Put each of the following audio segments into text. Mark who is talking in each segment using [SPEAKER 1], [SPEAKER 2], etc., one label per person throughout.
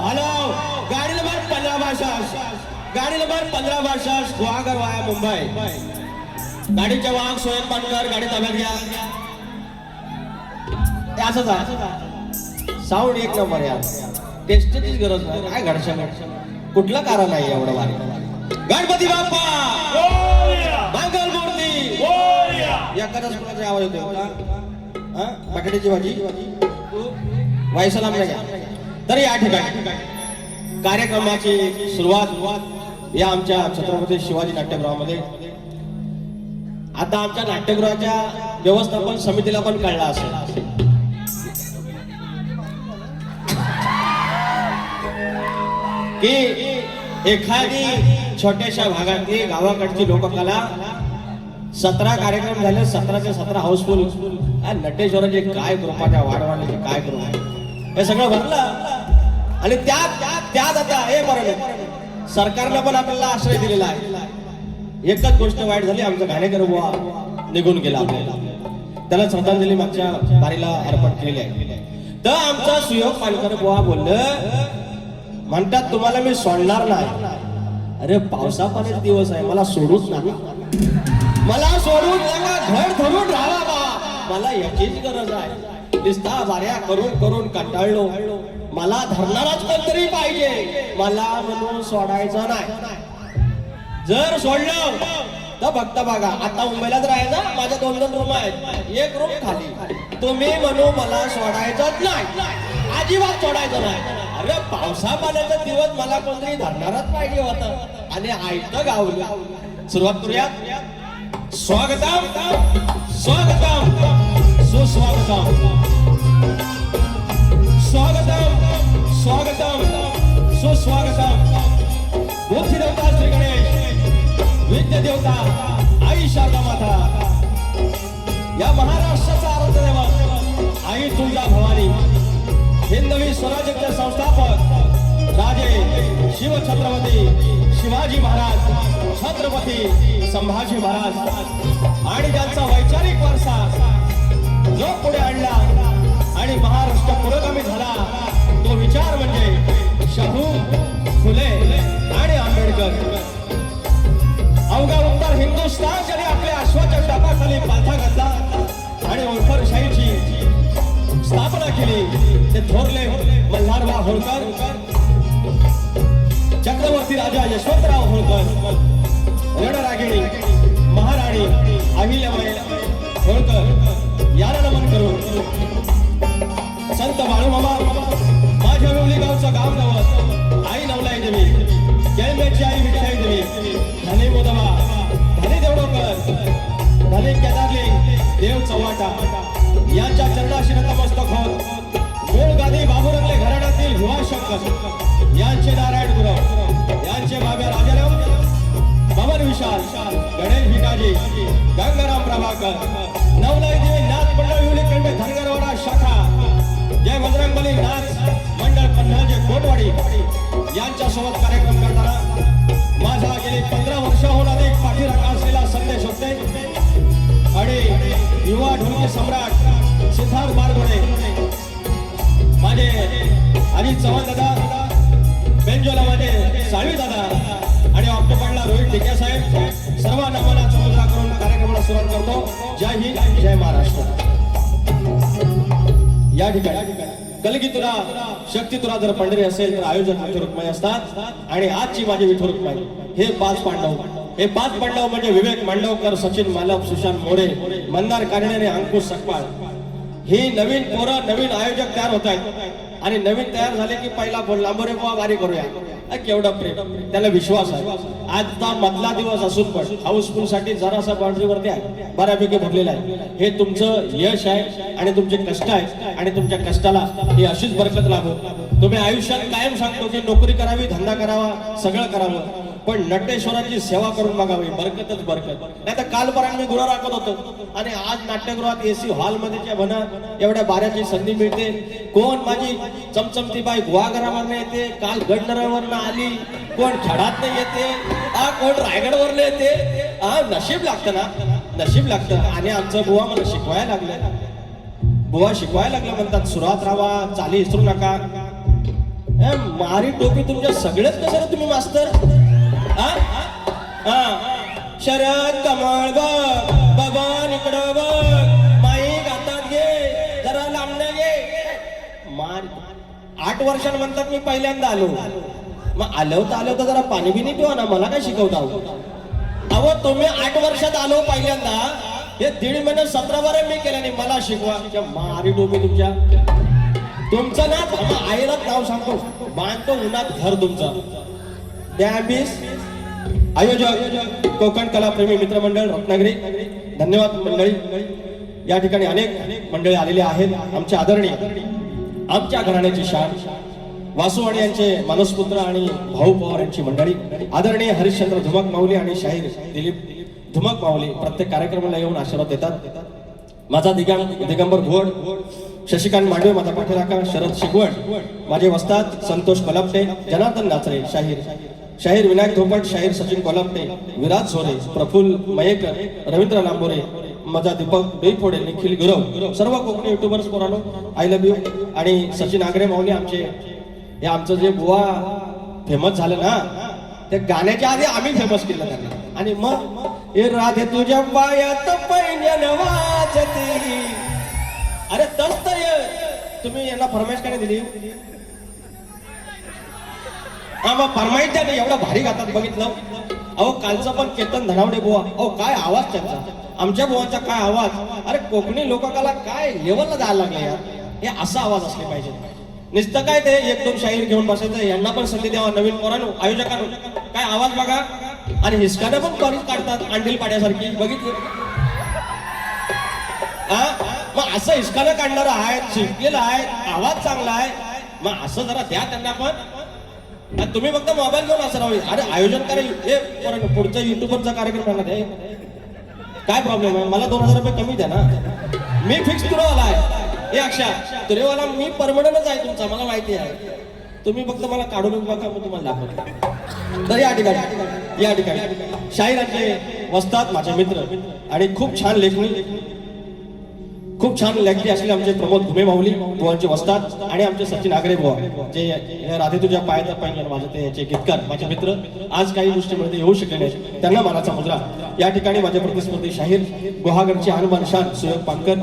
[SPEAKER 1] Hello गाडी number 15 भाषा गाडी नंबर 15 भाषा गुहागर वाया मुंबई गाडीच्या वाहक सोयन पानकर गाडी ताब्यात घ्या ते असंच साऊंड एक नंबर यार टेस्टचीच गरज नाही काय घडशा कुठलं कारण नाही एवढं भारी गणपती बाप्पा मंगल मूर्ती एखादाच कुणाचा आवाज येतो का बटाट्याची भाजी वायसलाम नाही तर या ठिकाणी कार्यक्रमाची सुरुवात या आमच्या छत्रपती शिवाजी नाट्यगृहामध्ये आता आमच्या नाट्यगृहाच्या व्यवस्थापन समितीला पण कळला असेल की एखादी छोट्याशा भागातली गावाकडची लोककला 17 कार्यक्रम झाले 17चे 17 हाऊसफुल नटेश्वराचे काय कृपाच्या वाढवाण्याचे काय कृपा हे सगळं भरलं आणि त्यात आता हे बरोबर सरकारनं पण आपल्याला आश्रय दिलेला आहे एकच गोष्ट वाईट झाली आमचा घाणेकर बुवा निघून गेला आपल्याला त्याला श्रद्धांजली मागच्या बारीला अर्पण केलेली आहे तर आमचा सुयोग पानकर बुवा बोललं म्हणतात तुम्हाला मी सोडणार नाही अरे पावसा पाण्याचे दिवस आहे मला सोडूच नाही मला सोडून नका घर धरून राहा बा मला याचीच गरज आहे दिसता बाऱ्या करून करून कंटाळलो मला धरणाराच कोणतरी पाहिजे मला म्हणून सोडायचं नाही जर सोडलं तर फक्त बघा आता मुंबईलाच राहायचं माझ्या 2 रूम आहेत एक रूम खाली तुम्ही म्हणू मला सोडायचंच नाही अजिबात सोडायचं नाही अरे पावसा पाण्याचा दिवस मला कोणतरी धरणारच पाहिजे होतं आणि ऐकतं गावलं सुरुवात करूयात स्वागतम स्वागतम सुस्वागतम स्वागतम स्वागतम सुस्वागतम बुद्धी देवता श्री गणेश विद्या देवता आई शारदा माता या महाराष्ट्राचा आराध्य दैवत आई तुळजा भवानी हिंदवी स्वराज्याचे संस्थापक राजे शिव छत्रपती शिवाजी महाराज छत्रपती संभाजी महाराज आणि त्यांचा वैचारिक वारसा जो पुढे आणला आणि महाराष्ट्र पुरोगामी झाला तो विचार म्हणजे शाहू फुले आणि आंबेडकर अवघा उत्तर हिंदुस्थान ज्याने आपल्या अश्वाच्या टापाखाली पाथा घातला आणि ओळखरशाहीची स्थापना केली ते थोरले मल्हारबा होळकर चक्रवर्ती राजा यशवंतराव होळकर रणरागिणी महाराणी अहिल्याबाई होळकर याला नमन करून संत बाळूमामा माझ्या वेवली गावचं गाव नवत आई नवलाई देवी जयमेची आई विठ्ठाई देवी धनी मोदबा धनी देवडोकर धनी केदारली देव चव्हाटा यांच्या चरणाशी नतमस्तक होत मूळ गादी बाबुरंगले घराण्यातील भिवाशंकर यांचे नारायण गुरव यांचे बाब्या राजाराम पवन विशाल गणेश भिकाजी गंगाराम प्रभाकर नवलाई देवी नाथ मंडळ विवलीकंड धनगरवाडा शाखा जय बजरंगबली नाथ मंडळ पन्हाळजे कोटवाडी यांच्या सोबत कार्यक्रम करताना माझा गेली 15 वर्षाहून अधिक पाठीराखा असलेला संदेश होते आणि युवा ढोलकी सम्राट सिद्धार्थ बारगोडे माझे अजित चव्हाण दादा बेंजोला माझे साळवी दादा आणि ऑक्टोबरला रोहित टिके साहेब सर्वांना मनाचा मुद्रा करून कार्यक्रमाला सुरुवात करतो जय हिंद जय महाराष्ट्र या ठिकाणी कलगी तुला शक्ती तुला जर पंढरी असेल तर आयोजन विठ्ठल रुक्माई असतात आणि आजची माझी विठ्ठल रुक्माई हे 5 पांडव म्हणजे विवेक मांडवकर सचिन मालप सुशांत मोरे मंदार कानडे आणि अंकुश सकपाळ ही नवीन पोरं नवीन आयोजक तयार होत आहेत आणि नवीन तयार झाले की पहिला फोन लांबोरे बुवा वारी करूया केवढा प्रेम त्याला विश्वास आहे आजचा मधला दिवस असून पण हाऊसफुल साठी जरासा बाउंड्रीवरती आहे बऱ्यापैकी भरलेला आहे हे तुमचं यश आहे आणि तुमचे कष्ट आहे आणि तुमच्या कष्टाला ही अशीच बरकत लाभो तुम्ही आयुष्यात कायम सांगतो की नोकरी करावी धंदा करावा सगळं करावं पण नटेश्वराची सेवा करून बघावी बरकतच बरकत नाही तर कालपर्यंत मी गुन्हा राखत होतो आणि आज नाट्यगृहात एसी हॉल मध्ये म्हणा एवढ्या बाऱ्याची संधी मिळते कोण माझी चमचमती बाई गुहागरावरनं येते काल गडनरावरनं आली कोण खेडात येते कोण रायगडवरनं येते नशीब लागतं ना नशीब लागतं आणि आमचं बुवा मला शिकवायला लागलं बुवा शिकवायला लागलं म्हणतात सुरात राहा चाली विसरू नका मारी टोपी तुमच्या सगळेच कशाला तुम्ही मास्तर? शरद कमळ बघ, बबन इकडं बघ, माईक हातात घे, जरा लांबण्या घे. मार 8 वर्षांनी म्हणतात मी पहिल्यांदा आलो. मग आलो तर जरा पाणी बिनी पिवा ना, मला काय शिकवता? अहो तुम्ही 8 वर्षात आलो पहिल्यांदा, हे 1.5 महिने 17 बारे मी केलं नाही, मला शिकवा. मारी टोपी तुमचं ना आईला नाव सांगतो, बांधतो उन्हात घर तुमचं. डॅबिस आयोजक कोकण कलाप्रेमी मित्रमंडळ रत्नागिरी, धन्यवाद मंडळी. या ठिकाणी अनेक मंडळी आलेली आहेत. आमचे आदरणीय, आमच्या घराण्याची शान वासुवाडी यांचे मानसपुत्र आणि भाऊ पवार यांची मंडळी, आदरणीय हरिश्चंद्र धुमक माऊली आणि शाहीर दिलीप धुमक माऊली प्रत्येक कार्यक्रमाला येऊन आशीर्वाद देतात. माझा दिगंबर घोड, शशिकांत मांडवे माझा पाठीराखा, शरद शिगवण माझे वस्ताद, संतोष कोल्हापटे, जनार्दन नाचरे शाहीर विनायक धोपट, शाहीर सचिन कोल्हापटे, विराज झोरे, प्रफुल्ल मयेकर, रवींद्र लांबोरे, माझा दीपक बेफोडे, निखिल गुरव, सर्व कोकणी युट्यूबर्स पोरानो आय लव्ह यू. आणि सचिन आगरे माऊली हे आमचं जे बुवा फेमस झालं ना, ते गाण्याच्या आधी आम्ही फेमस केलं त्यांना. आणि मग हे राधे तुझ्या पायात पैंजण वाजते. अरे तस्त तुम्ही यांना फरमाईश काय दिली? हा मग फरमाईश द्या, एवढा भारी गातात बघितलं. अहो कालचा पण केतन धनावडे बुवा, अहो काय आवाज त्यांचा, आमच्या बुवांचा काय आवाज. अरे कोकणी लोककला काय लेवलला जायला लागले यार. हे असा आवाज असले पाहिजे. नुसतं काय ते 1-2 शाहीर घेऊन बसायचं, यांना पण संधी द्यावा नवीन पोरांनो, आयोजकांनो. काय आवाज बघा. आणि हिसकाने पण कॉलेज काढतात अंडील पाड्यासारखी, बघितलं? मग असं हिसकाने काढणारं आहे, शिकलेलं आहे, आवाज चांगला आहे, मग असं जरा द्या त्यांना पण. तुम्ही फक्त मोबाईल घेऊन असं राहू. अरे आयोजन करेल हे पुढचा युट्यूबरचा कार्यक्रम करणार आहे, काय प्रॉब्लेम आहे? मला 2000 रुपये कमी द्या ना, मी फिक्स तुरेवाला आहे. हे अक्षा तुरेवाला मी परमनंटच आहे तुमचा, मला माहिती आहे. तुम्ही फक्त मला काढून बघा, मग तुम्हाला दाखवतो. तर या ठिकाणी शाहिरांचे वस्ताद माझे मित्र आणि खूप छान लेखणी असलेले आमचे प्रमोद घुमे माऊली बुवांचे वस्ताद आणि आमचे सचिन आगरे बुवा, जे राधे तुझ्या पायाचा पैंजण वाजते याचे गीतकार माझे मित्र, आज काही गोष्टीमध्ये येऊ शकले नाही, त्यांना मानाचा मुद्रा. या ठिकाणी माझे प्रतिस्पर्धी शाहीर गुहागरचे हनुमान शान सुयोग पानकर,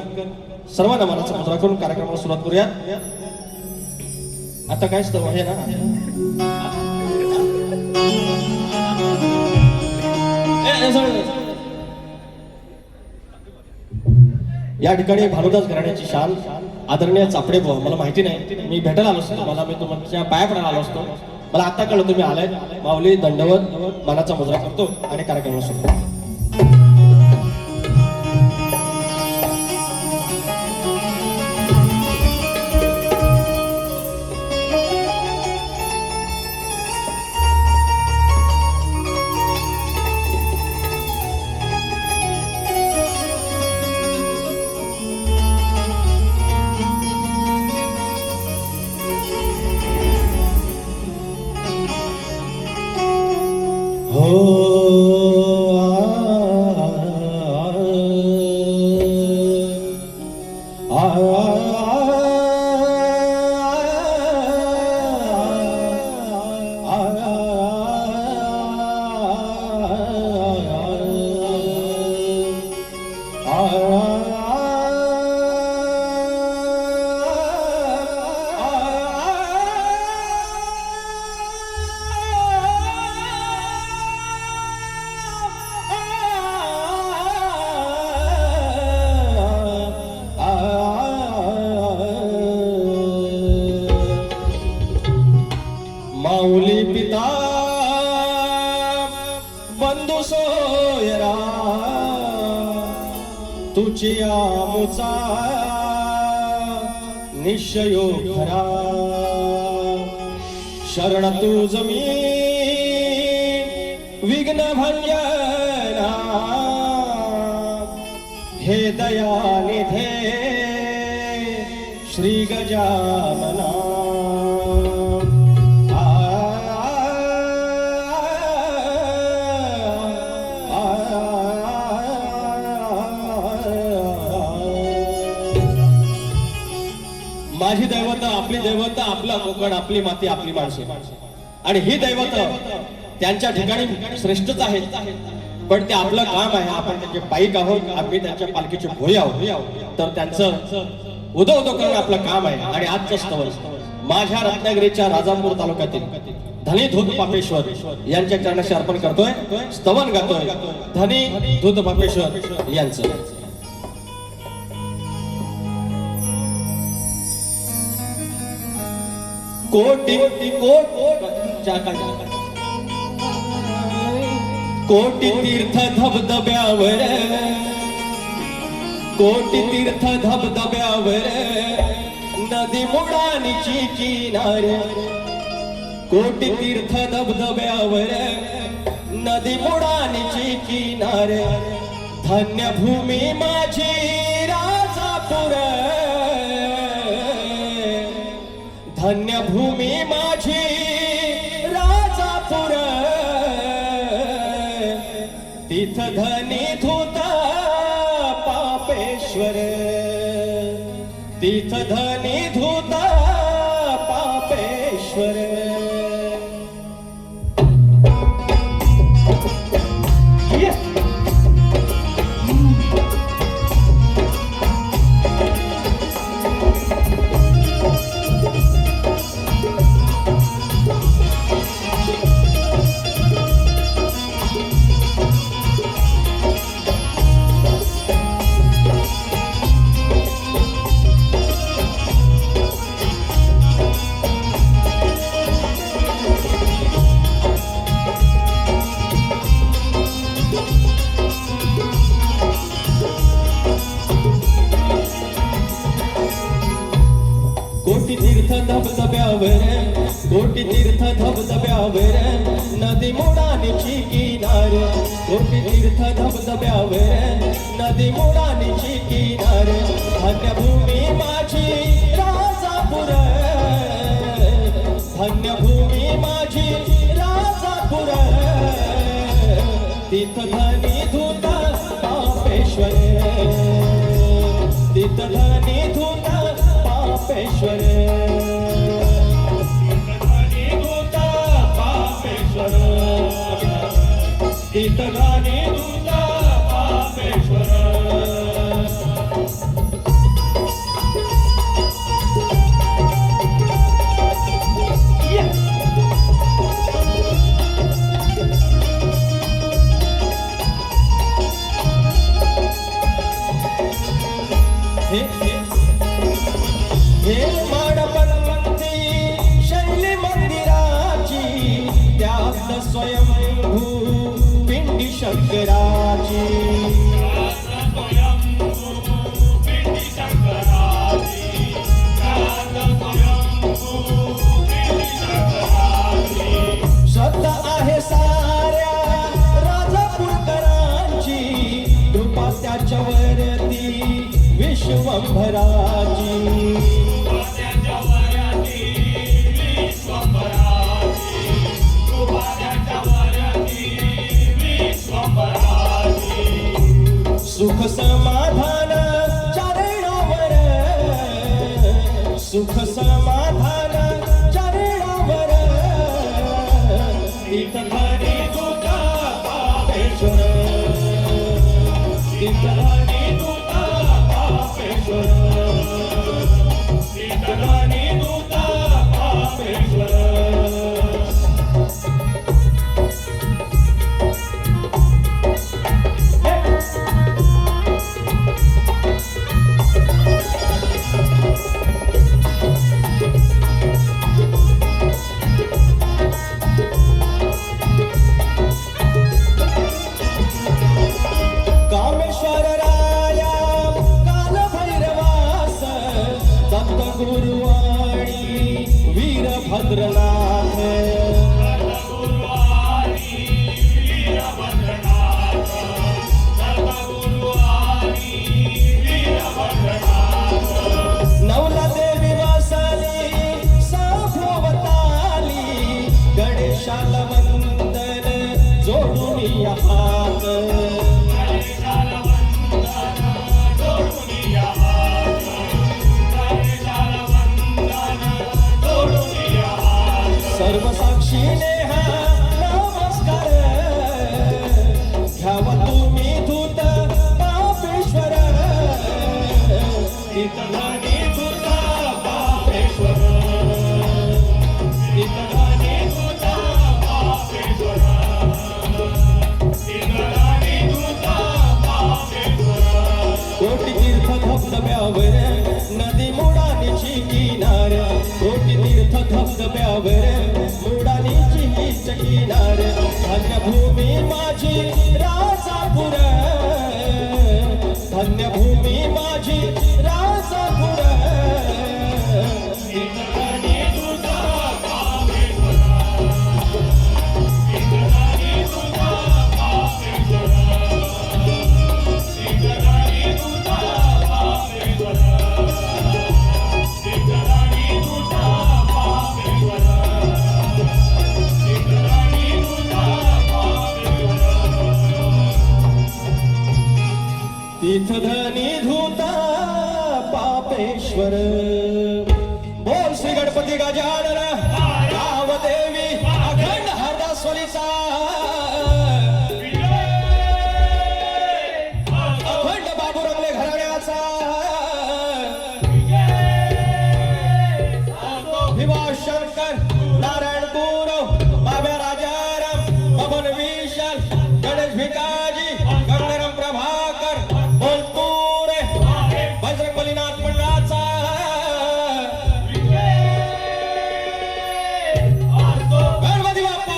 [SPEAKER 1] सर्वांना मानाचा मुद्रा करून कार्यक्रमाला सुरुवात करूया. आता काय असतं हे ना, या ठिकाणी भानुदास घराण्याची शान आदरणीय चापडे बुवा, मला माहिती नाही, मी भेटायला आलो असतो, मला मी तुमच्या पाया पडायला आलो असतो, मला आता कळलं तुम्ही आलाय. माऊली दंडवत मानाचा मुद्रा करतो आणि कार्यक्रमाला सुरुवात. माऊली पिता बंधू सोयरा तुझी आमुचा निश्चयो खरा शरण तुझ मी विघ्न भंजना हे दयानिधे श्री गजानना माझी दैवत आपली दैवत आपलं आपला कोकण, आपली माती, आपली माणसे. आणि ही दैवत त्यांच्या ठिकाणी श्रेष्ठच आहेत, पण ते आपलं काम आहे. आपण त्यांचे पाईक आहोत, आम्ही त्यांच्या पालखीचे भोई आहोत. तर त्यांचं उदो उदो करणं आपलं काम आहे. आणि आजचं स्तवन माझ्या रत्नागिरीच्या राजापूर तालुक्यातील धनी धूत पापेश्वर यांच्या चरणाशी अर्पण करतोय. स्तवन गातोय धनी धूत पापेश्वर यांचं. कोटी कोटी तीर्थ धबधब्यावर, कोटी तीर्थ धबधब्यावर नदी मुडानीची किनार. कोटी तीर्थ धबधब्यावर नदी मुडानीची किनार. धन्य भूमी माझी राजापूर, धन्य भूमी माझी राजापूर. तीथ धनी धूत पापेश्वर, तीथ धनी धूत पापेश्वर. कोटी तीर्थ धबधब्यावर, कोटी तीर्थ धबधब्यावर नदी मुडानीची किनार. कोटी तीर्थ धबधब्यावर नदी मुडानीची किनार. धन्य भूमी माझी राजापूर, धन्य भूमी माझी राजापूर. तीथ धनी धूत पापेश्वर, तीथ धनी धूत पापेश्वर. तीथ धनी धूत पापेश्वर. हे माडपंथी शैली मंदिराची, त्यात स्वयंभू पिंडी शंकराची. श्रद्धा आहे साऱ्या राजापूरकरांची, कृपा त्याच्यावरती विश्वंभराची. सुख समाधान चरणावर, सुख समाधान चरणावर. तीथ धनी धूत पापेश्वर, तीथ धनी धूत पापेश्वर, तीथ धनी धूत पापेश्वर. पाशीने हा नमस्कार घ्यावा तुम्ही धूत पापेश्वर तीर्थधानी धूत पापेश्वर तीर्थधानी धूत पापेश्वर तीर्थधानी धूत पापेश्वर कोटी तीर्थ धबधब्यावर नदी मुडानीची किनार कोटी तीर्थ धबधब्यावर मुडानीची हीच किनार धन्य भूमी माझी राजापूर धन्य भूमी माझी राजापूर तीर्थधानी धूत पापेश्वर तीर्थधानी धूत पापेश्वर तीर्थधानी धूत पापेश्वर तीर्थधानी धूत पापेश्वर तीर्थधानी धूत पापेश्वर तीर्थधानी धूत पापेश्वर बोल श्री गणपती गजानन गावदेवी अखंड हरदासवलीचा अखंड बाबू रंगले घराण्याचा भिवा शंकर नारायण गुरु बाब्या राजाराम बबन विशाल गणेश भिकाजी गंगाराम प्रभाकर बोलतुरे बजरंगबलीनाथ मंडळाचा गणपती बाप्पा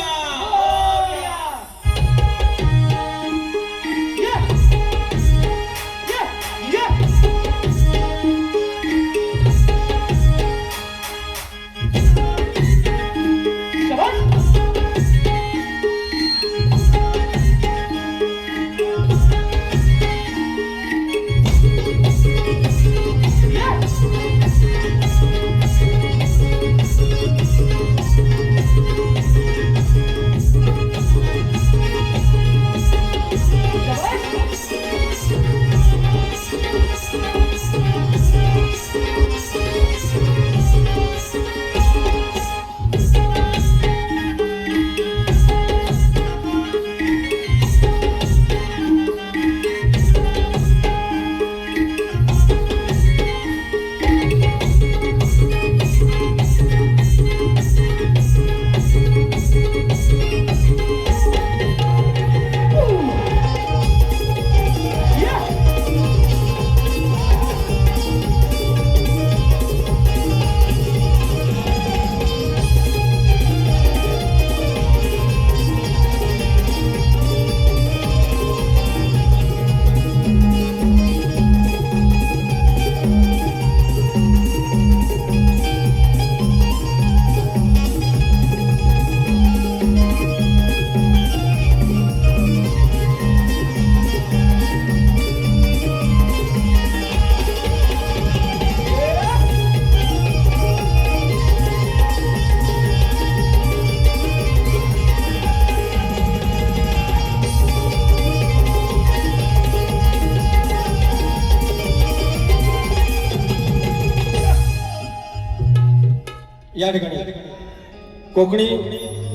[SPEAKER 1] या ठिकाणी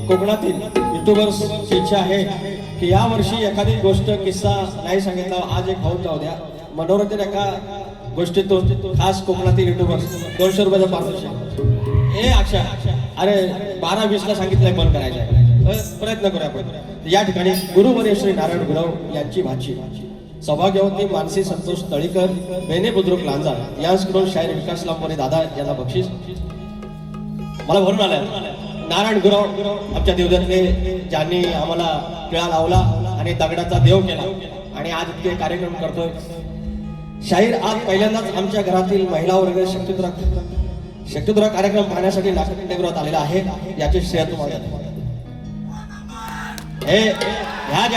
[SPEAKER 1] कोकणातील युट्यूबर्सची इच्छा आहे की या वर्षी एखादी गोष्ट किस्सा नाही सांगितला आज एक भाऊ जाऊ द्या मनोरंजन एका गोष्टीतून खास कोकणातील युट्यूबर्स 200 रुपयाचं पारितोषिक हे अक्षा अरे 12-20 ला सांगितलंय बंद करायचं आहे प्रयत्न करूया आपण या ठिकाणी गुरुवर्य श्री नारायण गुरव यांची भाची सौभाग्यवती मानसी संतोष तळीकर बेने बुद्रुक लांजा यांच्याकडून शाहीर विकास लांबोरे दादा यांना बक्षीस मला भरून आलाय नारायण गुरव आमच्या देवदत्तने ज्यांनी आम्हाला टिळा लावला आणि दगडाचा देव केला आणि आज इतके कार्यक्रम करतोय शाहीर आज पहिल्यांदाच आमच्या घरातील महिला वर्ग शक्तिद्रा कार्यक्रम पाहण्यासाठी नाशिक आलेला आहे याचे श्रेय तुम्हाला हे ह्या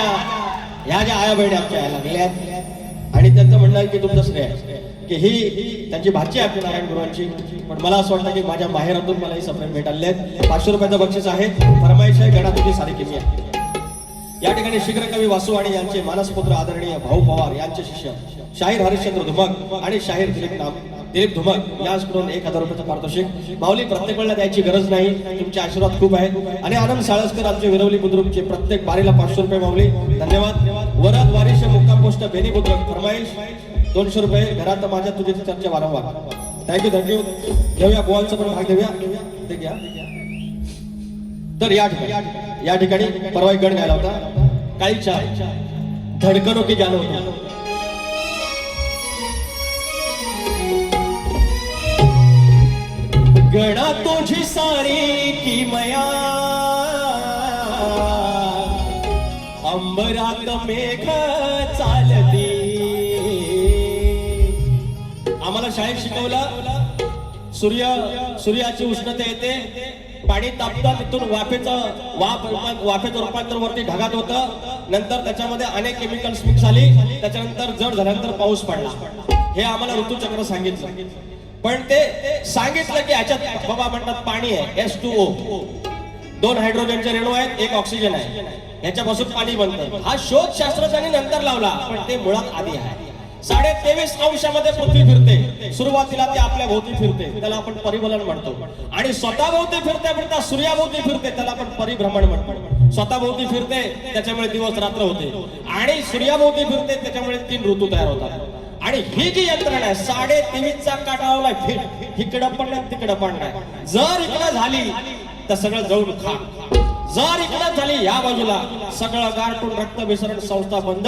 [SPEAKER 1] ज्या आया बहिणी आमच्या यायला लागल्या आणि त्यांचं म्हणणं आहे की तुमचं श्रेय आहे की ही त्यांची भाची आहे नारायण गुरुवांची पण मला असं वाटतं की माझ्या माहेरातून मला ही सप्रेम भेट आले आहेत 500 रुपयाचं बक्षीस आहे फरमाईश आहे गणातुझी सारी किमी आहे या ठिकाणी शीघ्र कवी वासू आणि यांचे मानसपुत्र आदरणीय भाऊ पवार यांचे शिष्य शाहीर हरिश्चंद्र धुमक आणि शाहीर दिलीप नाम दिलीप धुमक याचकडून 1000 रुपयाचं पारितोषिक. माऊली प्रत्येक वेळेला द्यायची गरज नाही, तुमचे आशीर्वाद खूप आहेत. आणि आनंद साळसकर आमचे विरवली बुद्रुकचे प्रत्येक बारीला 500 रुपये माऊली, धन्यवाद. वरात वारिश मुक्काम पोस्ट बेनी बुद्रुक फरमाईश 200 रुपये. घरात माझ्या तुझी चर्चा वारंवार. Thank you thank you. घेऊया गोवालचा पण भाग देऊया, ते घ्या. तर या ठिकाणी परवा एक गण गायला होता, काळीच्या धडकनो की जानो. गणा तुझी सारी की मया अंबरात मेघ चालती. आम्हाला शाळेत शिकवलं सूर्याची उष्णता येते, पाणी तापतं, तिथून वाफेचं रूपांतर वरती ढगात होतं, नंतर त्याच्यामध्ये अनेक केमिकल्स मिक्स झाली, त्याच्यानंतर जड झाल्यानंतर पाऊस पडला. हे आम्हाला ऋतुचक्र सांगितलं. पण ते सांगितलं की ह्याच्यात बाबा म्हणतात पाणी आहे, H2O, 2 हायड्रोजनचे रेणू आहेत, 1 ऑक्सिजन आहे, ह्याच्यापासून पाणी बनतं. हा शोध शास्त्रज्ञांनी नंतर लावला, पण ते मुळात आधी आहे. 23.5 अंशामध्ये पृथ्वी फिरते. सुरुवातीला ती आपल्या भोवती फिरते, त्याला आपण परिभ्रमण म्हणतो. आणि स्वतः भोवती फिरता फिरता सूर्याभोवती फिरते, त्याला आपण परिभ्रमण म्हणतो. स्वतः भोवती फिरते त्याच्यामुळे दिवस रात्र होते, आणि सूर्याभोवती फिरते त्याच्यामुळे 3 ऋतू तयार होतात. आणि ही जी यंत्रणा आहे 23.5चा काटा लावलाय, फिट इकडं पण नाही तिकडं पण नाही. जर इकडं झाली तर सगळं जळून खा, जर इकडं झाली या बाजूला सगळं गारटून रक्त विसरण संस्था बंद.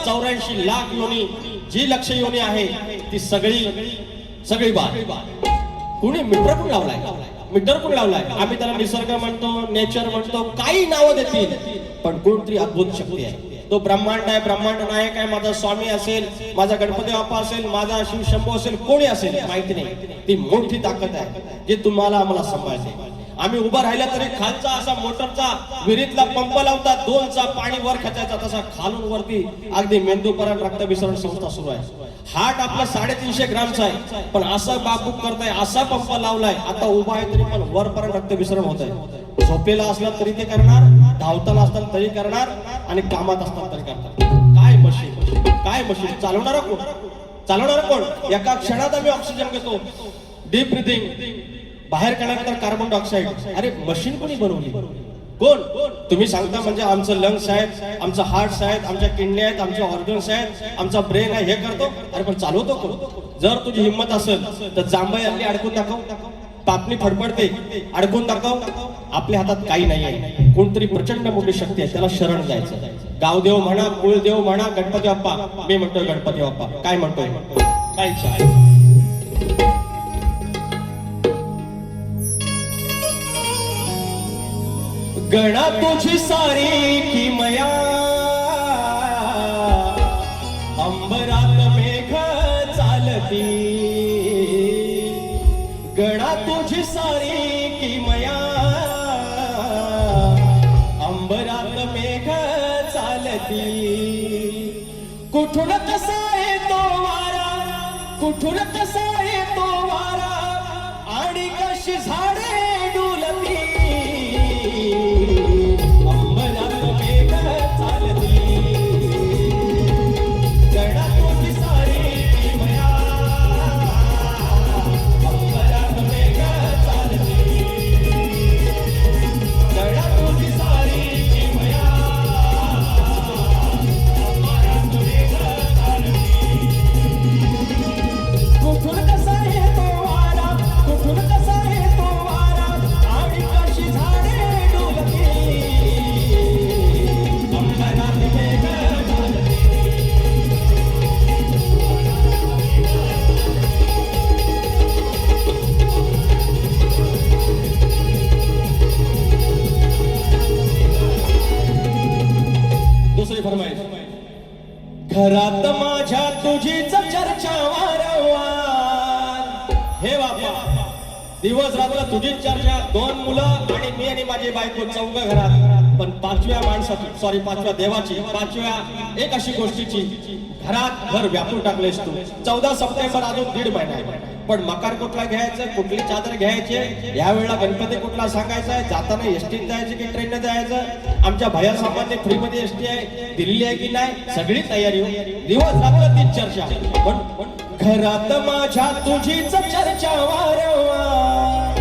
[SPEAKER 1] 84 लाख योनी जी लक्ष योनी आहे ती सगळी बाद. कुणी मीटर कोण लावलाय, आम्ही त्याला निसर्ग म्हणतो, नेचर म्हणतो, काही नावं देतील, पण कोणतरी अद्भुत शक्ती आहे. तो ब्रह्मांड आहे, ब्रह्मांड नायक आहे. माझा स्वामी असेल, माझा गणपती बाप्पा असेल, माझा शिव शंभू असेल, कोणी असेल माहिती नाही, ती मोठी ताकद आहे जी तुम्हाला आम्हाला सांभाळते. आम्ही उभं राहिलं तरी खालचा असा मोटरचा विहिरीतला पंप लावतात, 2चा पाणी वर खेचायचा, तसा खालून वरती अगदी मेंदूपर्यंत रक्त विसरण संस्था सुरू आहे. हार्ट आपला 350 ग्रामचा आहे, पण असा बाबूक करताय, असा पंप लावलाय, आता उभा आहे तरी पण वरपर्यंत रक्त विसरण होत आहे. झोपेला असला तरी ते करणार, धावताना असताना तरी करणार, आणि कामात असताना तरी करणार. काय मशीन चालवणार कोण? एका क्षणात आम्ही ऑक्सिजन घेतो, डीप ब्रिथिंग, बाहेर काढल्यानंतर कार्बन डायऑक्साईड. अरे मशीन कोणी बनवली? कोण? तुम्ही सांगता म्हणजे आमचं लंग्स आहेत, आमचं हार्ट्स आहेत, आमच्या किडनी आहेत, आमचे ऑर्गन्स आहेत, आमचा ब्रेन आहे, हे करतो. अरे पण चालवतो कोण? जर तुझी हिंमत असेल तर जांभई आपली अडकून दाखव, पापणी फडफडते, अडकून दाखव. आपल्या हातात काही नाही आहे, कोणतरी प्रचंड मोठी शक्ती आहे, त्याला शरण जायचं. गावदेव म्हणा, कुळदेव म्हणा, गणपती बाप्पा. मी म्हणतोय गणपती बाप्पा. काय म्हणतोय? काय इच्छा? गणा तुझी सारी की मया अंबरात मेघ चालती. गणा तुझी सारी की मया अंबरात मेघ चालती. कुठून कसा येतो वारा, कुठून कसा येतो वारा, आणि कशी झाडे डुलती. अंबरात मेघ चालती. गणा तुझी सारी की मया अंबरात मेघ चालती. गणा तुझी सारी की मया अंबरात मेघ चालती. कुठून कसा येतो वारा, कुठून कसा येतो वारा, आणि कशी झाडे डुलती. अंबरात मेघ चालती. दुसरी फरमाईश. घरात माझ्या तुझीच चर्चा वारंवार. हे बाबा, दिवस रात्र तुझीच चर्चा. 2 मुलं आणि मी आणि माझी बायको, 4 घरात. पण 5व्या माणसाची, सॉरी 5व्या देवाची, 5व्या एक अशी गोष्टीची घरात घर व्यापून टाकलेस तू. 14 सप्टेंबर अजून 1.5 महिना आहे. पण मकार कुठला घ्यायचं, कुठली चादर घ्यायची, यावेळेला गणपती कुठला सांगायचा आहे, जाताना एसटीत जायचं की ट्रेनने जायचं. आमच्या भया सामान्य फ्रीमध्ये एसटी आहे, दिल्ली आहे की नाही, सगळी तयारी. दिवस रात्र तीच चर्चा. पण घरात माझ्या तुझीच चर्चा वारंवार,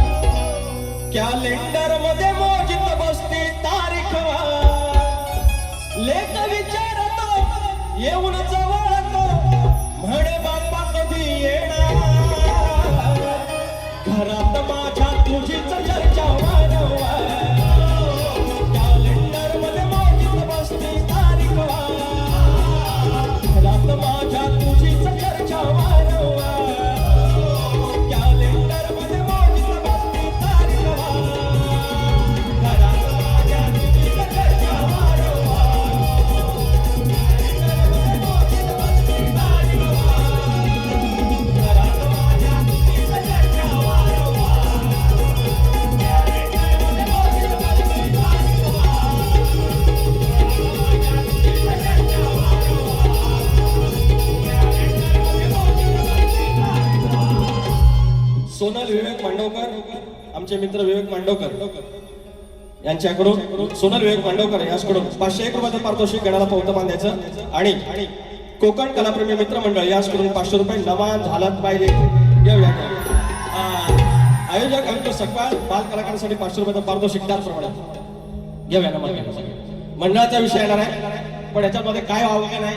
[SPEAKER 1] कॅलेंडर मध्ये मोजित बसती तारीख वार. लेख विचारतो येऊन जवळतो, म्हणे बाप्पा कधी येणार. घरात माझ्या तुझीच चर्चा वारंवार, कॅलेंडर मध्ये मोजित बसती तारीख वार. घरात माझ्या तुझीच चर्चा वारंवार, कॅलेंडर मध्ये मोजित बसती तारीख वार. घरात माझ्या तुझीच चर्चा वारंवार, कॅलेंडर मध्ये मोजित बसती तारीख वार. घरात माझ्या तुझीच चर्चा वारंवार, कॅलेंडर मध्ये मोजित बसती तारीख सोनल विवेक मांडवकर, आमचे मित्र विवेक मांडवकर यांच्याकडून, सोनल विवेक मांडवकर याचकडून 501 रुपयाचं पारितोषिक गणाला पौत बांधायचं. आणि कोकण कलाप्रेमी मित्र मंडळ याचकडून 500 रुपये नमान झालाच पाहिजे. घेऊया आयोजक अंकुश सकपाळ बाल कलाकारांसाठी 500 रुपयाचं पारितोषिक त्याचप्रमाणे घेऊया नमान. मंडळाचा विषय येणार आहे, पण याच्यामध्ये काय वावगे नाही,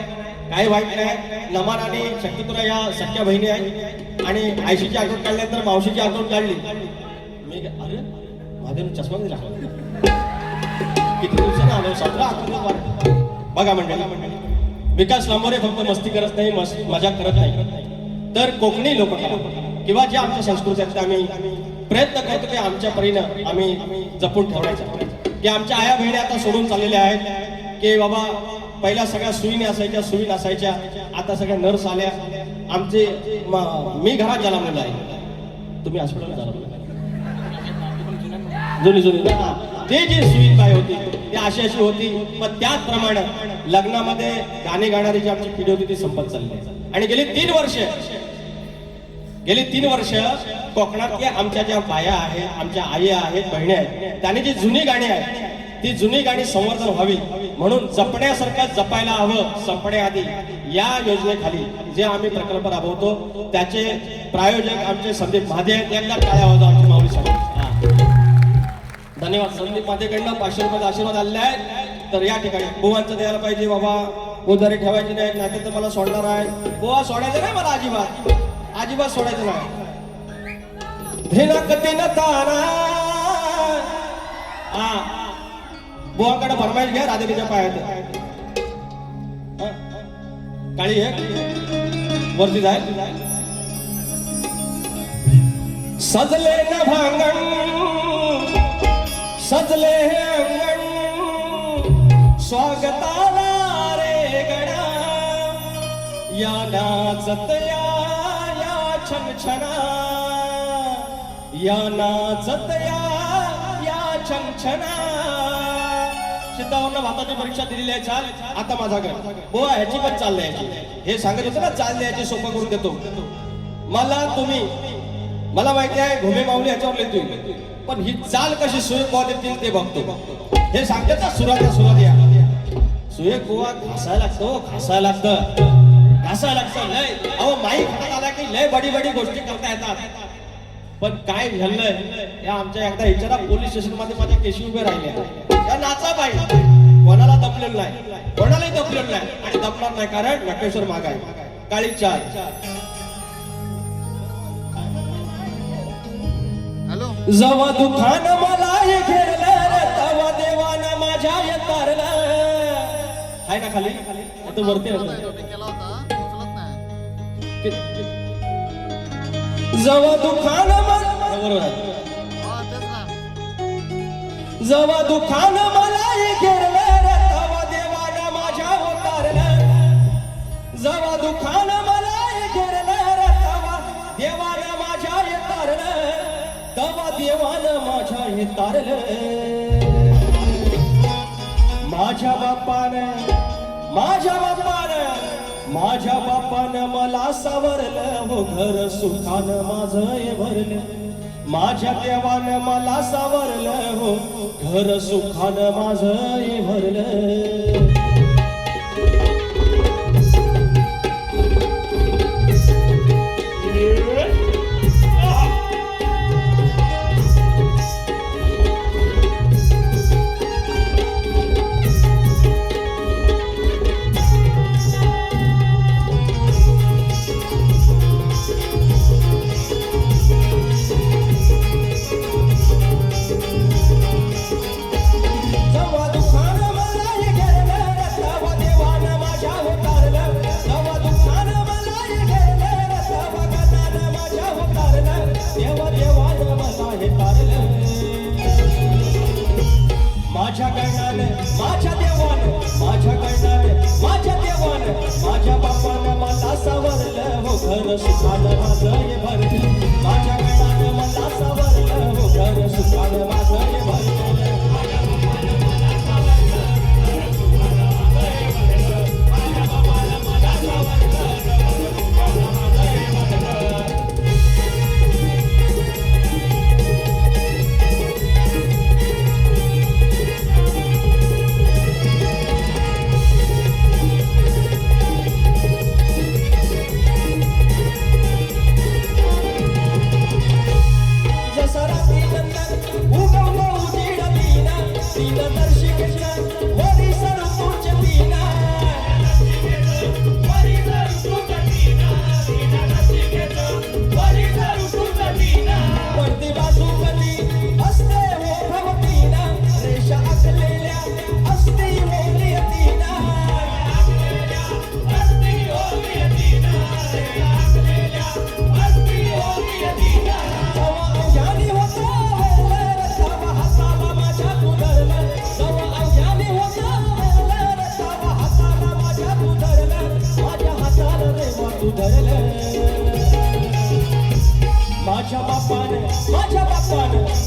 [SPEAKER 1] काय वाईट नाही. नमान आणि शक्तिपुरा या सख्या बहिणी आहेत आणि आयशीची आठवण काढल्यानंतर मावशीची आठवण काढली. मी अरे माझ्या चष्मा दिला किती दिवसानं आलो, 17 आठवड्यात. बघा मंडळी, विकास लांबोरे फक्त मस्ती करत नाही, मजा करत नाही, तर कोकणी लोककला किंवा ज्या आमच्या संस्कृती आहेत आम्ही प्रयत्न करतो की आमच्या परीनं आम्ही जपून ठेवायचं. की आमच्या आया बहिणी आता सोडून चाललेल्या आहेत की बाबा पहिल्या सगळ्या सुई असायच्या, सुई नसायच्या, आता सगळ्या नर्स आल्या. आमचे मी घरात जन्मलेला आहे, तुम्ही हॉस्पिटलला झाला जुनी ते जी सुई काय होती ती अशी होती. पण त्याचप्रमाणे लग्नामध्ये गाणे गाणारी जी आमची पिढी होती ती संपत चालली. आणि गेली 3 वर्ष कोकणातल्या आमच्या ज्या बाया आहेत, आमच्या आई आहेत, बहिणी आहेत, त्याने जी जुनी गाणी आहेत ती जुनी गाणी संवर्धन व्हावी म्हणून जपण्यासारखं जपायला हवं. संपण्याआधी या योजनेखाली जे आम्ही प्रकल्प राबवतो त्याचे प्रायोजक आमचे संदीप महादे आहेत. एकदा टाळ्या वाजवा आमच्या माऊलीसाठी. धन्यवाद. संदीप महादेकडनं 500 रुपयाचा आशीर्वाद आलेला आहे. तर या ठिकाणी बुवांचं द्यायला पाहिजे बाबा, उधारी ठेवायची नाही, नाही तर मला सोडणार आहे. बुवा सोडायचं नाही मला, अजिबात सोडायचं नाही. बुवाकडे फरमाईश घ्या राधिकेच्या पायात. काळी आहे वरती जाय. सजले न भांगण सजले अंगण, स्वागताला रे गणा, या नाचत या छमछना, या नाचत या छमछना. सिद्धावरनं भाताची परीक्षा दिलेली आहे. चाल आता माझा घर बुवा ह्याची पण चाल द्यायची. हे सांगत होतं ना, चाल द्यायची सोपं करून देतो. मला माहिती आहे घुमे माऊली ह्याच्यावर लिहितोय, पण ही चाल कशी सुयोग बुवा देतील ते बघतो. हे सांगतात ना सुराच्या सुरात सुयोग बुवा घासायला लागतं लय. अहो माई खात आला की लय बडी गोष्टी करता येतात. पण काय झालंय या आमच्या एकदा विचारा पोलीस स्टेशन मध्ये माझ्या केशी उभे राहिले. या नाचा बाई कोणाला दपलेलं नाही, कोणालाही दपलेलं नाही आणि दपणार नाही, कारण नटेश्वर माग आहे. काळी चाल. जवा दुखान मला घेरलं, तवा देवानं माझ्या येतारलं. आहे ना खाली आता वरती जवा दुखान जवा दुखान मला घेरलं, तवा देवानं माझ्या उतारलं. जवा दुखान मला घेरलं, तवा देवानं माझ्या येतारलं. तवा देवानं माझ्या येतारलं. माझ्या बापानं मला सावरलं, हो घर सुखानं माझं हे भरलं. माझ्या देवानं मला सावरलं, हो घर सुखानं माझं हे भरलं. माझ्या गणाने माझ्या देवाने माझ्या गणाने माझ्या देवाने माझ्या बापाने मला सावरलं हो घर सुखानं माझं हे भरलं माझ्या गणाने मला सावरलं हो घर सुखानं माझं हे भरलं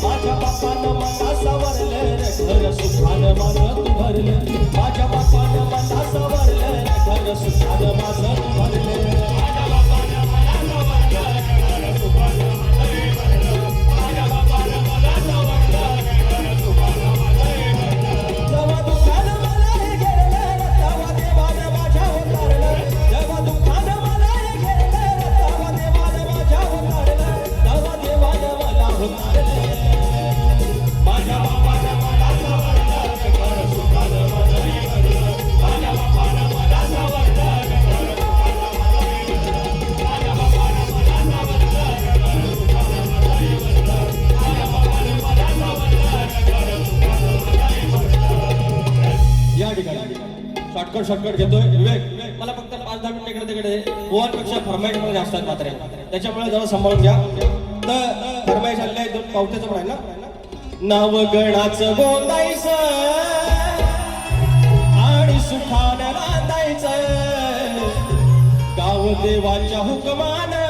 [SPEAKER 1] माझ्या बापानं मला सावरलं घर सुखानं माझं तू भरलं माझ्या बापानं मला सावरलं घर सुखानं माझं तू भरलं शॉर्टकट घेतोय विवेक मला फक्त 5-10 मिनिटं इकडे तिकडे गोवांपेक्षा फरमाईश मध्ये जास्त आहेत मात्र त्याच्यामुळे जरा सांभाळून घ्या तर फरमाईश आलेल्या 2 पावत्याचं पण आहे ना नाव गणाचं बोलायचं आणि सुखानं नांदायचं गाव देवाच्या हुकमानं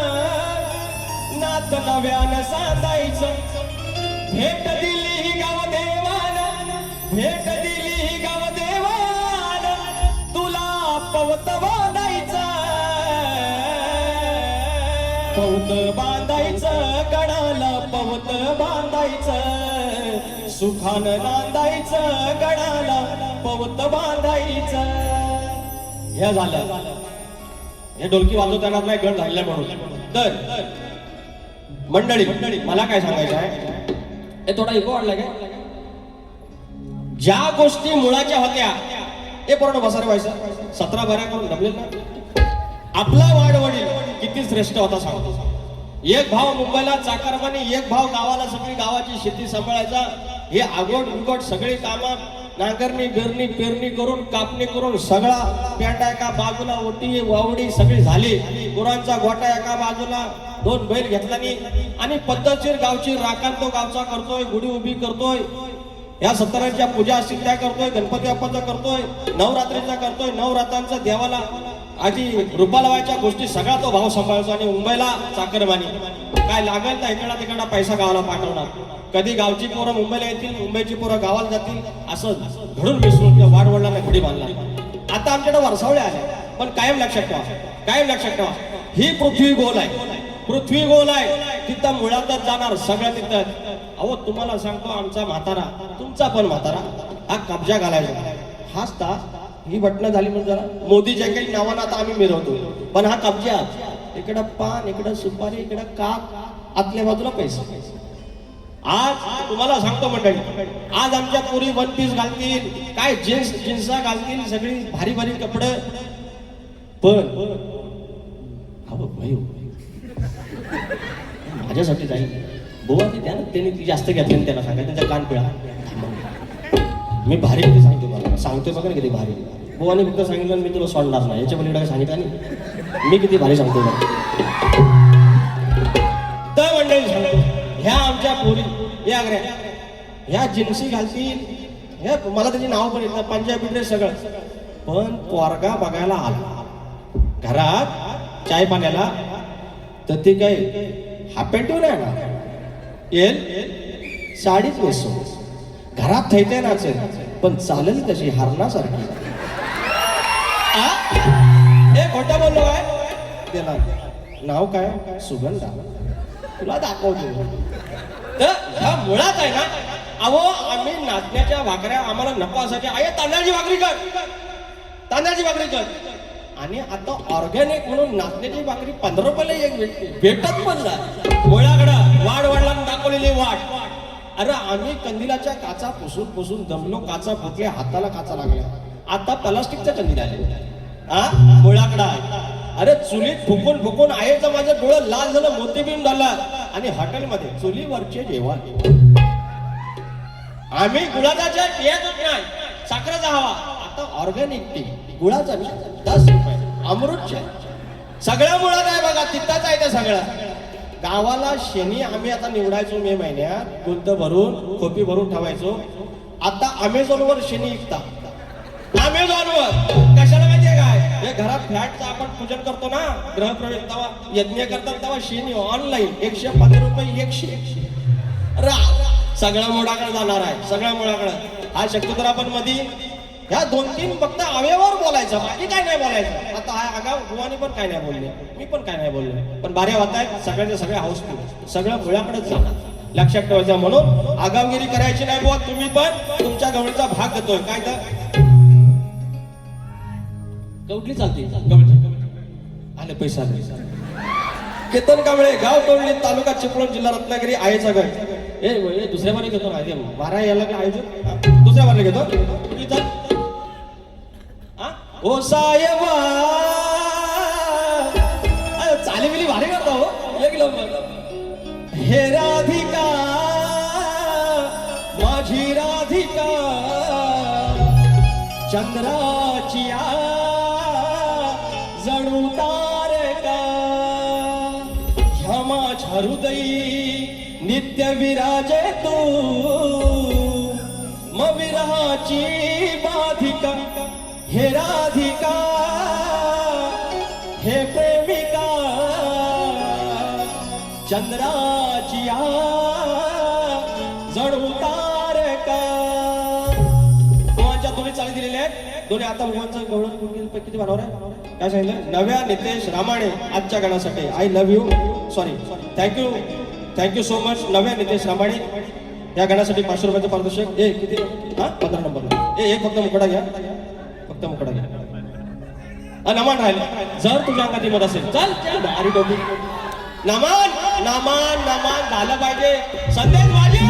[SPEAKER 1] नात नव्यानं सांदायचं भेट दिली गाव देवानं भेट दिली गाव देवानं पवत बांधायचं गडाला पवत बांधायचं सुखानं नांदायचं गडाला पवत बांधायचं हे झालं हे ढोलकी वाजवताना नाही गण झालेला म्हणून तर मंडळी मला काय सांगायचं आहे हे थोडा इको वाढला काय ज्या गोष्टी मुळाच्या होत्या हे पूर्ण बसारे व्हायचं 17 भऱ्या करून जमले ना आपला वाडवडील किती श्रेष्ठ होता सांगतो एक भाव मुंबईला चाकरमानी एक भाव गावाला सगळी गावाची शेती सांभाळायचा हे आगोट उगोट सगळी कामं नांगरणी गरणी पेरणी करून कापणी करून सगळा पेंडा एका बाजूला ओटी वावडी सगळी झाली गुरांचा गोटा एका बाजूला 2 बैल घेतल्यानी आणि पद्धतशीर गावची राखण तो गावचा करतोय गुढी उभी करतोय या सत्तरांच्या पूजा असतील त्या करतोय गणपती बाप्पाचा करतोय नवरात्रीचा करतोय नवरात्रांचा देवाला आधी रूपा लावायच्या गोष्टी सगळा तो भाव सांभाळतो आणि मुंबईला चाकरमानी काय लागेल तर इकडा तिकडा पैसा गावाला पाठवणार कधी गावची पोरं मुंबईला येतील मुंबईची पोरं गावाला जातील असं घडून मिसळून त्या वाडवडिलांना घडी बांधला आता आमच्याकडे वरसावळे आले पण कायम लक्षात ठेवा ही पृथ्वी गोल आहे पृथ्वी गोल आहे तिथं मुळातच जाणार सगळं तिथं अहो तुम्हाला सांगतो आमचा म्हातारा तुमचा पण म्हातारा हा कब्जा घालायचा हाच तास ही घटना झाली म्हणजे जरा मोदीच्या काही नावानं आता आम्ही मिरवतो पण हा कब्जा इकडं पान इकडं सुपारी इकडं काप आतल्या बाजूला पैसे आज तुम्हाला सांगतो मंडळी आज आमच्या पुरी 1 पीस घालतील काय जिन्सा घालतील सगळी भारी भारी कपडे पण माझ्यासाठी जाईल बुवा ते द्या ना त्यांनी ती जास्त घेतली त्याला सांगा त्यांचा कान पिळा मी भारी किती सांगतो मला सांगतोय बघा ना किती भारी बुवाने फक्त सांगितलं मी तुला सोडणार नाही याच्या पलीकडे सांगितलं नाही मी किती भारी सांगतो तर मंडळी सांगतो ह्या आमच्या पोरी या ह्या जिन्सी घालतील हे मला त्याची नाव पण येत नाही, पंजाबी ड्रेस सगळं. पण पोरगा बघायला आला घरात चाय पाण्याला, तर ती काय हाफ पॅन्ट नाही ना, येल साडीच नेसो, घरात थैते नाचेल पण चालेल तशी हरणासारखी. हे खोटं बोललो काय त्याला. नाव काय? सुगंधा. तुला दाखवतो. तर ह्या मुळात आहे ना, अहो आम्ही नाचण्याच्या भाकऱ्या आम्हाला नको असायच्या, आहे तांदळाची भाकरी कर, तांदळाची भाकरी कर. आणि आता ऑर्गॅनिक म्हणून नाचण्याची भाकरी 15 रुपयाला एक भेटत पण नाही. मुळाकडं वाढ वडिलांनी दाखवलेली वाट. अरे आम्ही कंदिलाच्या काचा पुसून पुसून दमलो, काचा फुटल्या, हाताला काचा लागल्या, आता प्लास्टिकच्या कंदील आले. हा मुळाकडा. अरे चुलीत फुकून फुकून आईचं माझं डोळं लाल झालं, मोतीबिंब झाला. आणि हॉटेलमध्ये चुलीवरचे जेवण. आम्ही गुळाचा पियाच नाही, साखरेचा हवा. आता ऑर्गॅनिक टी, गुळाचा 10 रुपये, अमृत चाय. सगळ्या मुळात आहे बघा, तिथंच आहे ते सगळं. गावाला शेणी आम्ही आता निवडायचो मे महिन्यात, गुंत भरून खोपी भरून ठेवायचो. आता अमेझॉनवर शेणी विकतात. अमेझॉनवर कशाला माहितीये काय? हे घरात फ्लॅटचं आपण पूजन करतो ना, गृहप्रवेश तेव्हा यज्ञ करतात तेव्हा शेणी ऑनलाईन 115 रुपये 100. सगळ्या मुळाकडे जाणार आहे, सगळ्या मुळाकडे. हा शक्यतो आपण मध्ये ह्या 2-3 फक्त अवेवर बोलायचं, बाकी काय नाही बोलायचं. आता हा आगाव बुवानी पण काय नाही बोलले, मी पण काय नाही बोलले, पण बाऱ्या होत आहेत सगळ्यांचे सगळे हाऊसफुल, सगळं मुळाकडेच जाणार. लक्षात ठेवायचं. म्हणून आगावगिरी करायची नाही बुवा. तुम्ही पण तुमच्या गवळीचा भाग घेतोय काय तर गवळी चालते. आले पैसा केतन कांबळे, गाव टोळली, तालुका चिपळूण, जिल्हा रत्नागिरी, आईचा घर. ए दुसऱ्या बारे घेतो ना, बारा याला काय आयोजन दुसऱ्या बारे घेतो. कुठली चाल ओ साहेबा, चाली बिली भारी करता हो. एक हे राधिका माझी राधिका, चंद्राची जणू तारका, ह्या माझ्या हृदयी नित्य विराजे तू, मग विरहाची बाधिका. हे राधिका हे प्रेमिका, चंद्राची जणू तारका. भुवनच्या दोन्ही चाली दिलेल्या आहेत. दोन्ही आता भुवनचं गवळण किती बनवणार आहे काय सांगितलं? नव्या नितेश रामाणे आजच्या गाण्यासाठी I love you, sorry thank you so much. नव्या नितेश रामाणे या गाण्यासाठी 500 रुपयाचं पारितोषिक. किती? 15 नंबर. एक फक्त मुकडा घ्या, फक्त मुकडा घ्या. नमान राहिलं. जर तुझ्या अंगात हिंमत असेल चल भारी डोकी. नमान नमान नमान झालं पाहिजे. संदेश माझे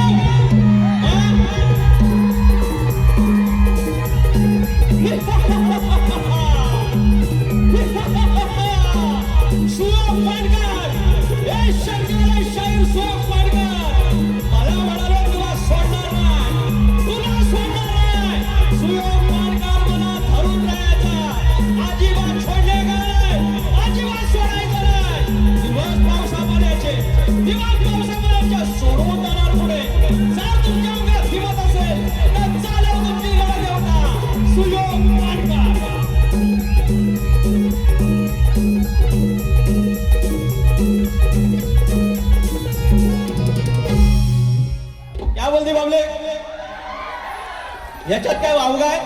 [SPEAKER 1] याच्यात काय वाव काय?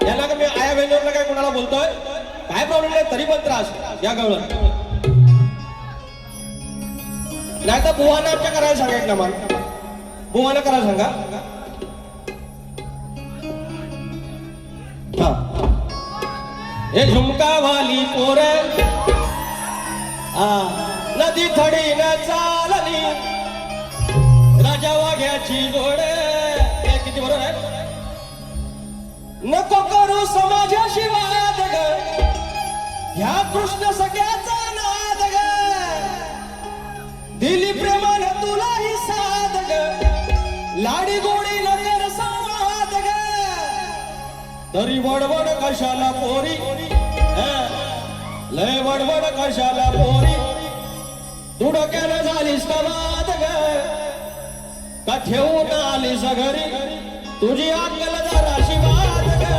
[SPEAKER 1] याला का मी आया बहिणीवरला काय कोणाला बोलतोय? काय प्रॉब्लेम नाही, तरी पण त्रास या गवळण. नाही तर बुवाना आमच्या करायला सांगायचं ना, मला बुवाना करायला सांगा. हे झुमका वाली पोर नदी थडी न चालली, राजा वाघ्याची गोड. किती बरोबर आहे? नको करू समाजाशी वाद ग, ह्या कृष्ण सगळ्याचा नाद ग, दिली प्रेमानं तुलाही साध ग, लाडी गोडी नगर संवाद ग, तरी वडवड कशाला पोरी, लय वडवड कशाला पोरी, तू डोक्यानं झालीस का वाद ग, का ठेवून आलीस घरी, तुझी अक्कल जराशी बाद ग.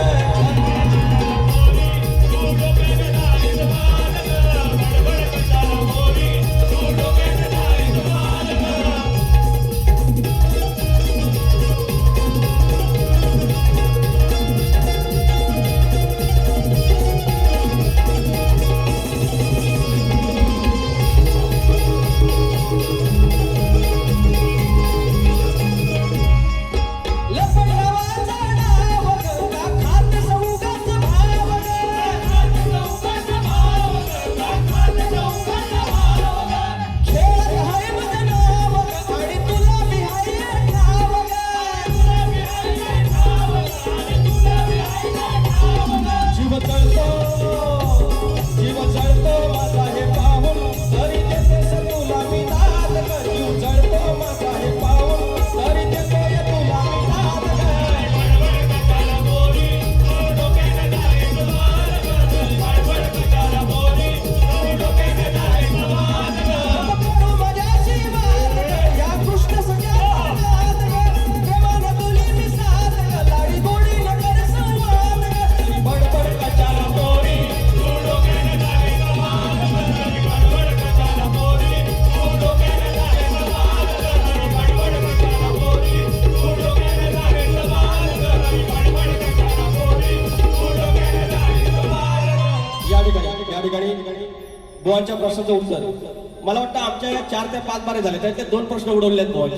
[SPEAKER 1] बुवांच्या प्रश्नाचं उत्तर मला वाटतं आमच्या या 4 ते 5 बारे झाले त्यातले 2 प्रश्न उडवले आहेत बुवांचे.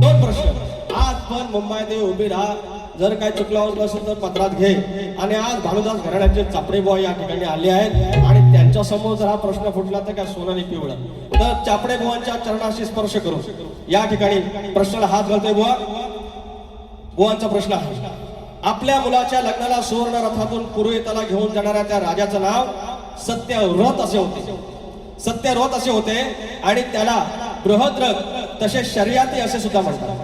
[SPEAKER 1] 2 प्रश्न आज पण मुंबईत उभी राहा. जर काय चुकलं असेल तर पत्रात घे. आणि आज भानुदास घराण्याचे चापडे बुवा या ठिकाणी आले आहेत आणि त्यांच्या समोर जर हा प्रश्न फुटला तर काय सोनं नाही पिवळं. तर चापडे बुवांच्या चरणाशी स्पर्श करू या ठिकाणी प्रश्नाला हात घालतोय बुवा. बुवांचा प्रश्न आहे, आपल्या मुलाच्या लग्नाला सुवर्ण रथातून पुरोहिताला घेऊन जाणाऱ्या त्या राजाचं नाव सत्यव्रत असे होते. सत्यव्रत असे होते आणि त्याला बृहद्रथ तसेच शर्याती असे सुद्धा म्हणतात.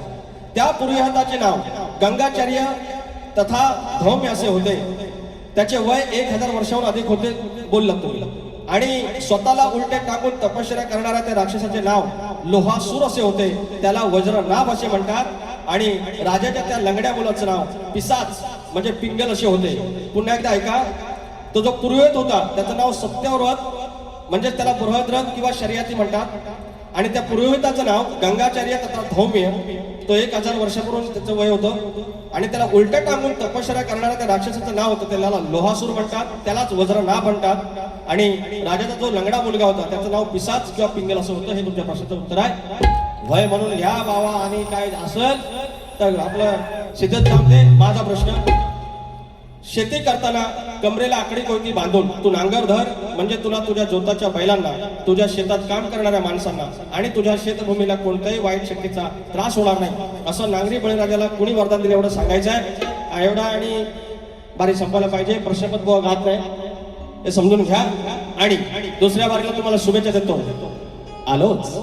[SPEAKER 1] त्या पुरोहिताचे नाव गंगाचार्य तथा धौम्य असे होते. त्याचे वय 1000 वर्षाहून अधिक होते बोललात तुम्ही. आणि स्वतःला उलटे टाकून तपश्चर्या करणाऱ्या त्या राक्षसाचे नाव लोहासूर असे होते. त्याला वज्रनाभ असे म्हणतात. आणि राजाच्या त्या लंगड्या मुलाचं नाव पिसाच म्हणजे पिंगल असे होते. पुन्हा एकदा ऐका, तो जो पुरोहित होता त्याचं नाव सत्यव्रत म्हणजे त्याला बृहद्रथ किंवा शर्याती म्हणतात. आणि त्या पुरोहिताचं नाव गंगाचार्य तथा धौम्य. तो 1000 वर्षापूर्वी त्याचं वय होतं. आणि त्याला उलट टांगून तपश्चर्या करणाऱ्या त्या राक्षसाचं नाव होतं त्याला लोहासूर म्हणतात. त्यालाच वज्रनाभ म्हणतात. आणि राजाचा जो लंगडा मुलगा होता त्याचं नाव पिसाच किंवा पिंगल असं होतं. हे तुमच्या प्रश्नाचं उत्तर आहे. वय म्हणून घ्या बाबा. आणि काय असेल तर आपलं सिद्धत थांबते. माझा प्रश्न, शेती करताना कमरेला आकडी कोयती बांधून तू नांगर धर म्हणजे तुला तुझ्या जोताच्या बैलांना, तुझ्या शेतात काम करणाऱ्या माणसांना आणि तुझ्या शेतभूमीला कोणत्याही वाईट शक्तीचा त्रास होणार नाही असं नांगरी बळीराजाला कुणी वरदान दिलं एवढं सांगायचं आहे. एवढा आणि बारी संपायला पाहिजे. प्रश्नपत्र बुवा घात नाही हे समजून घ्या. आणि दुसऱ्या बारीला तुम्हाला शुभेच्छा देतो. आलोच.